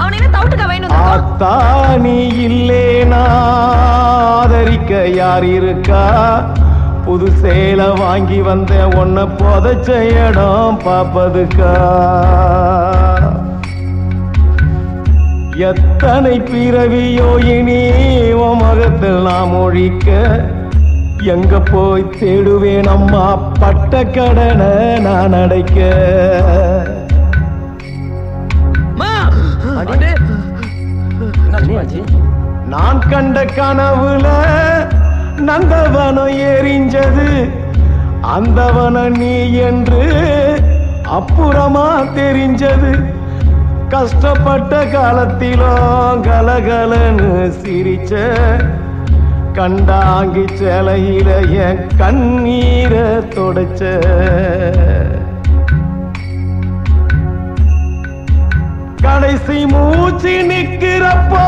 அவனை என்ன தவுட்டுக்க வேணும்? ஆத்தா நீ இல்லேனா ஆதரிக்க யார் இருக்கா? புது சேலை வாங்கி வந்த உன்னை புதைச்ச இடம் பாப்பதுக்கா? எத்தனை பிறவியோ இனி உன் மகத்தில் நாம் ஒழிக்க, எங்க போய் தேடுவேன் அம்மா பட்ட கடனை நான் அடைக்க. நான் கண்ட கனவுல நந்தவனம் எரிஞ்சது, அந்தவனம் நீ என்று அப்புறமா தெரிஞ்சது. கஷ்டப்பட்ட காலத்திலும் கலகலன்னு சிரிச்ச, கண்டாங்கி சேலையில என் கண்ணீரை தொடச்ச. கடைசி மூச்சு நிக்கிறப்போ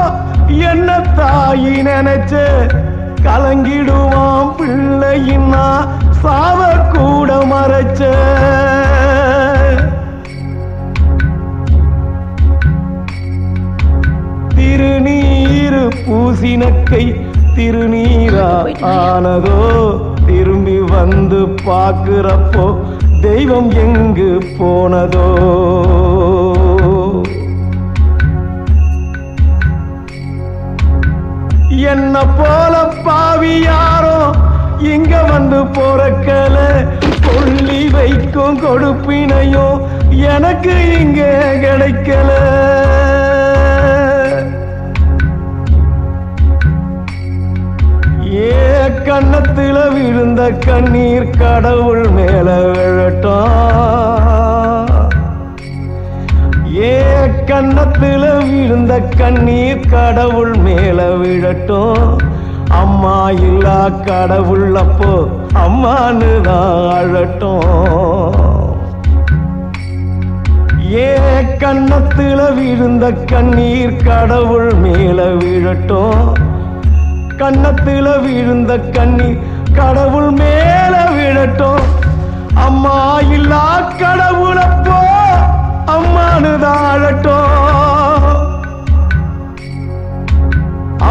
என்ன தாயி நினைச்ச, கலங்கிடுவான் பிள்ளையின்னா சாவ கூட மறைச்ச. திருநீரு பூசினக்கை திருநீரா ஆனதோ, திரும்பி வந்து பார்க்கிறப்போ தெய்வம் எங்கு போனதோ. என்ன போல பாவி யாரோ இங்க வந்து போறக்கல, கொள்ளி வைக்கும் கொடுப்பினையோ எனக்கு இங்க கிடைக்கல. ஏ கண்ணத்துல விழுந்த கண்ணீர் கடவுள் மேல விழட்டும். ஏ கண்ணத்துல விழுந்த கண்ணீர் கடவுள் மேல விழட்டும். அம்மா இல்லா கடவுள் அப்போ அம்மானு தான் அழட்டும். ஏ கண்ணத்துல விழுந்த கண்ணீர் கடவுள் மேல விழட்டும். கண்ணத்துல விழுந்த கண்ணீர் கடவுள் மேல விழட்டும். அம்மா இல்லா கடவுள் அப்போ அம்மானு தாழட்டும்.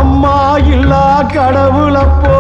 அம்மா இல்லா கடவுள் அப்போ